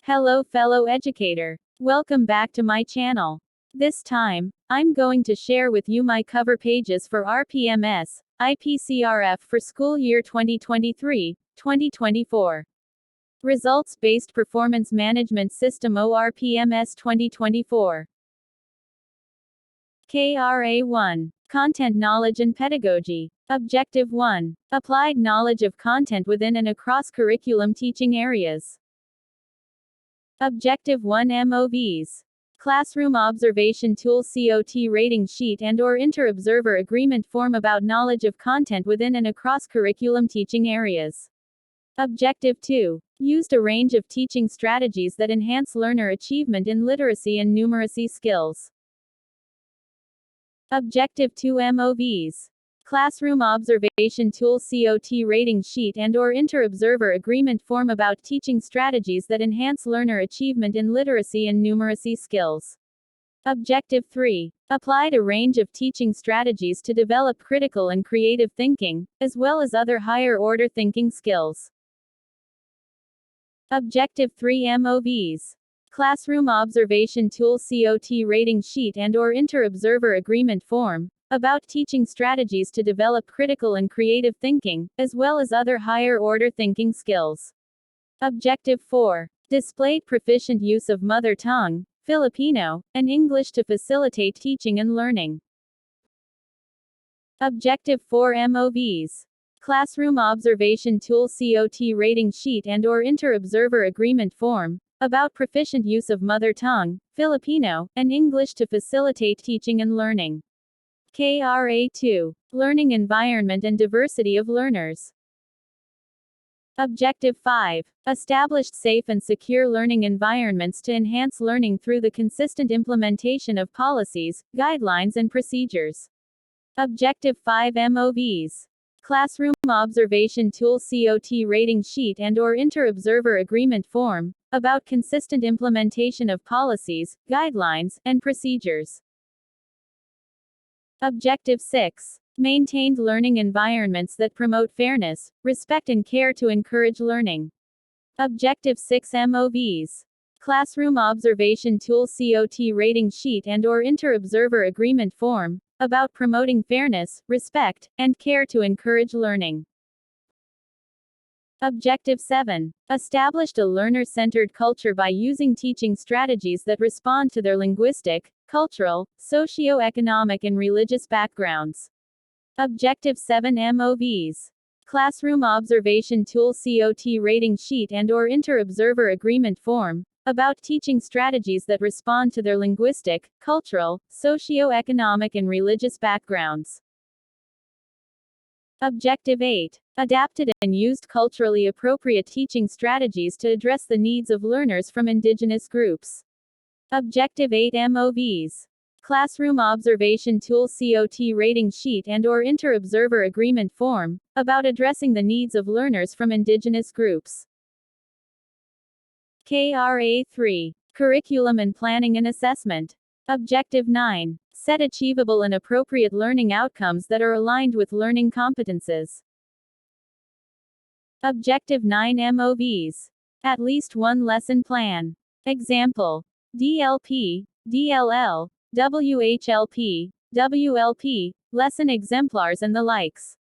Hello fellow educator. Welcome back to my channel. This time, I'm going to share with you my cover pages for RPMS, IPCRF for school year 2023-2024. Results-Based Performance Management System ORPMS 2024. KRA 1. Content Knowledge and Pedagogy. Objective 1. Applied knowledge of content within and across curriculum teaching areas. Objective 1 MOVs. Classroom Observation Tool COT Rating Sheet and/or Inter-Observer Agreement Form about knowledge of content within and across curriculum teaching areas. Objective 2. Used a range of teaching strategies that enhance learner achievement in literacy and numeracy skills. Objective 2 MOVs. Classroom Observation Tool COT Rating Sheet and/or Inter-Observer Agreement Form about teaching strategies that enhance learner achievement in literacy and numeracy skills. Objective 3. Applied a range of teaching strategies to develop critical and creative thinking, as well as other higher-order thinking skills. Objective 3 MOVs. Classroom Observation Tool COT Rating Sheet and/or Inter-Observer Agreement Form about teaching strategies to develop critical and creative thinking, as well as other higher-order thinking skills. Objective 4. Displayed proficient use of mother tongue, Filipino, and English to facilitate teaching and learning. Objective 4 MOVs. Classroom Observation Tool COT Rating Sheet and/or Inter-Observer Agreement Form about proficient use of mother tongue, Filipino, and English to facilitate teaching and learning. KRA 2. Learning Environment and Diversity of Learners. Objective 5. Established safe and secure learning environments to enhance learning through the consistent implementation of policies, guidelines and procedures. Objective 5 MOVs. Classroom Observation Tool COT Rating Sheet and/or Inter-Observer Agreement Form about consistent implementation of policies, guidelines, and procedures. Objective 6. Maintained learning environments that promote fairness, respect and care to encourage learning. Objective 6 MOVs. Classroom Observation Tool COT Rating Sheet and/or Inter-Observer Agreement Form about promoting fairness, respect, and care to encourage learning. Objective 7. Established a learner-centered culture by using teaching strategies that respond to their linguistic, cultural, socio-economic and religious backgrounds. Objective 7 MOVs. Classroom Observation Tool COT Rating Sheet and/or Inter-Observer Agreement Form about teaching strategies that respond to their linguistic, cultural, socio-economic and religious backgrounds. Objective 8. Adapted and used culturally appropriate teaching strategies to address the needs of learners from indigenous groups. Objective 8 MOVs. Classroom Observation Tool COT Rating Sheet and/or Inter-Observer Agreement Form about addressing the needs of learners from indigenous groups. KRA 3. Curriculum and Planning and Assessment. Objective 9. Set achievable and appropriate learning outcomes that are aligned with learning competences. Objective 9 MOVs. At least one lesson plan. Example: DLP, DLL, WHLP, WLP, lesson exemplars and the likes.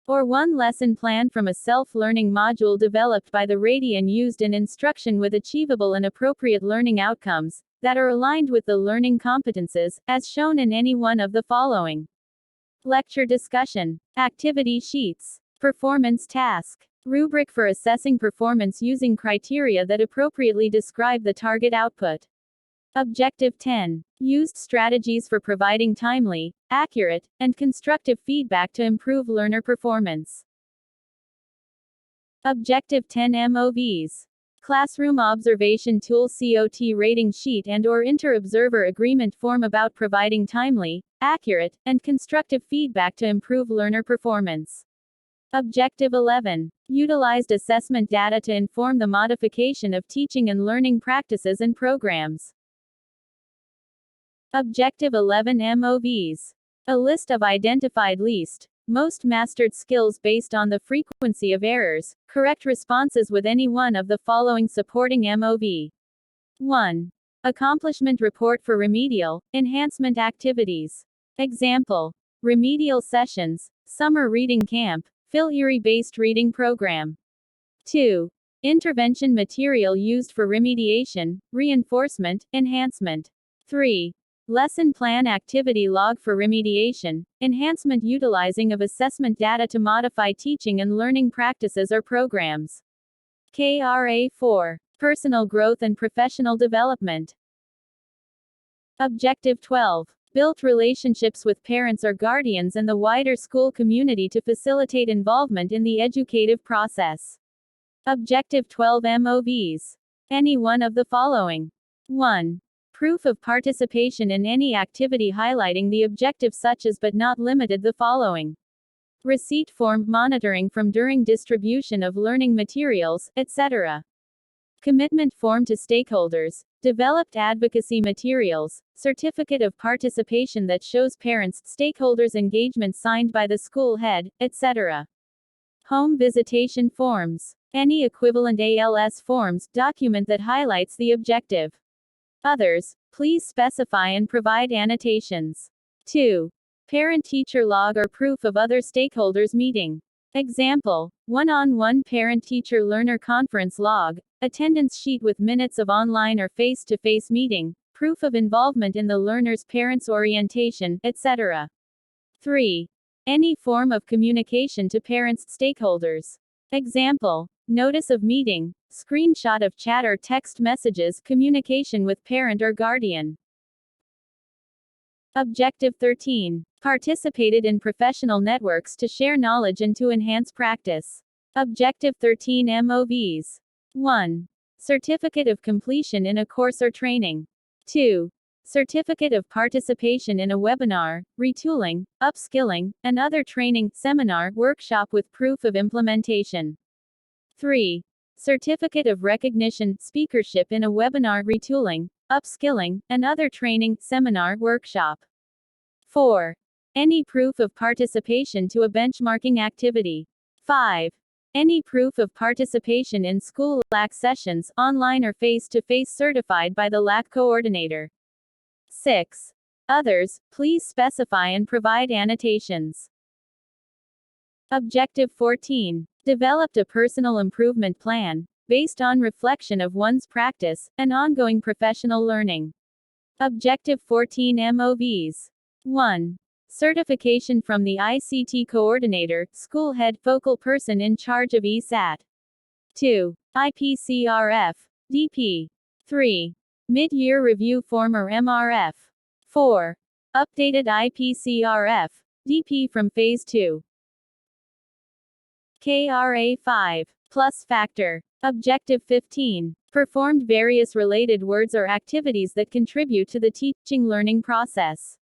Or one lesson plan from a self-learning module developed by the RADI and used in instruction with achievable and appropriate learning outcomes that are aligned with the learning competences, as shown in any one of the following. Lecture discussion. Activity sheets. Performance task. Rubric for assessing performance using criteria that appropriately describe the target output. Objective 10. Used strategies for providing timely, accurate, and constructive feedback to improve learner performance. Objective 10 MOVs. Classroom Observation Tool COT Rating Sheet and/or Inter-Observer Agreement Form about providing timely, accurate, and constructive feedback to improve learner performance. Objective 11. Utilized assessment data to inform the modification of teaching and learning practices and programs. Objective 11 MOVs. A list of identified least, most mastered skills based on the frequency of errors, correct responses with any one of the following supporting MOV. 1. Accomplishment report for remedial, enhancement activities. Example: remedial sessions, summer reading camp, Phil-Erie-based reading program. 2. Intervention material used for remediation, reinforcement, enhancement. 3. Lesson plan activity log for remediation, enhancement utilizing of assessment data to modify teaching and learning practices or programs. KRA 4. Personal growth and professional development. Objective 12. Built relationships with parents or guardians and the wider school community to facilitate involvement in the educative process. Objective 12 MOVs. Any one of the following. 1. Proof of participation in any activity highlighting the objective such as but not limited the following. Receipt form, monitoring from during distribution of learning materials, etc. Commitment form to stakeholders, developed advocacy materials, certificate of participation that shows parents, stakeholders engagement signed by the school head, etc. Home visitation forms. Any equivalent ALS forms, document that highlights the objective. Others, please specify and provide annotations. 2. Parent-teacher log or proof of other stakeholders meeting. Example: one-on-one parent-teacher learner conference log, attendance sheet with minutes of online or face-to-face meeting, proof of involvement in the learner's parents' orientation, etc. 3. Any form of communication to parents' stakeholders. Example: notice of meeting, screenshot of chat or text messages, communication with parent or guardian. Objective 13. Participated in professional networks to share knowledge and to enhance practice. Objective 13 MOVs. 1. Certificate of completion in a course or training. 2. Certificate of participation in a webinar, retooling, upskilling, and other training, seminar, workshop with proof of implementation. 3. Certificate of recognition, speakership in a webinar, retooling, upskilling, and other training, seminar, workshop. 4. Any proof of participation to a benchmarking activity. 5. Any proof of participation in school LAC sessions, online or face-to-face certified by the LAC coordinator. 6. Others, please specify and provide annotations. Objective 14. Developed a personal improvement plan, based on reflection of one's practice, and ongoing professional learning. Objective 14 MOVs. 1. Certification from the ICT coordinator, school head, focal person in charge of ESAT. 2. IPCRF, DP. 3. Mid-year review form or MRF. 4. Updated IPCRF, DP from Phase 2. KRA 5. Plus factor. Objective 15. Performed various related words or activities that contribute to the teaching learning process.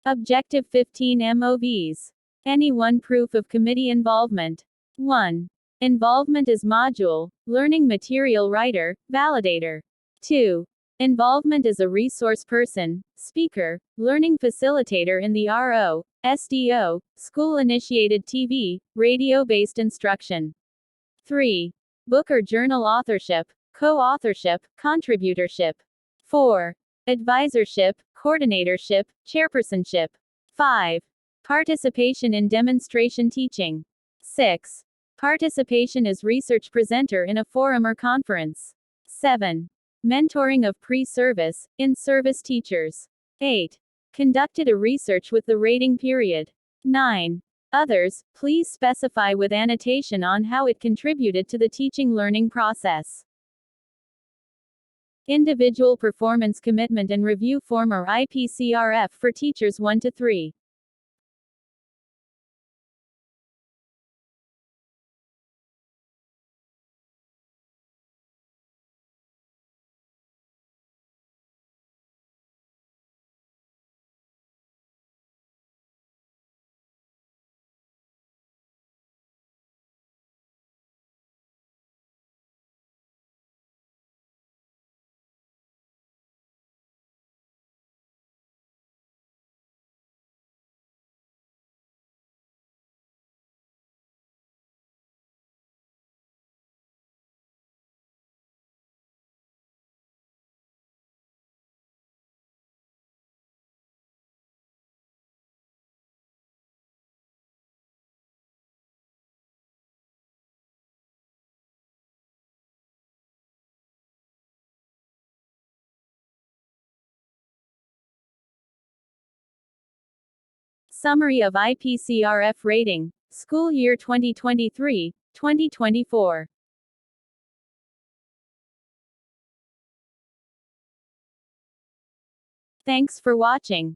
Objective 15 MOVs. Any one proof of committee involvement. 1. Involvement as module, learning material writer, validator. 2. Involvement as a resource person, speaker, learning facilitator in the RO, SDO, school-initiated TV, radio-based instruction. 3. Book or journal authorship, co-authorship, contributorship. 4. Advisorship, coordinatorship, chairpersonship. 5. Participation in demonstration teaching. 6. Participation as research presenter in a forum or conference. 7. Mentoring of pre-service, in-service teachers. 8. Conducted a research with the rating period. 9. Others, please specify with annotation on how it contributed to the teaching learning process. Individual Performance Commitment and Review Form or IPCRF for teachers 1 to 3. Summary of IPCRF rating. School year 2023-2024. Thanks for watching.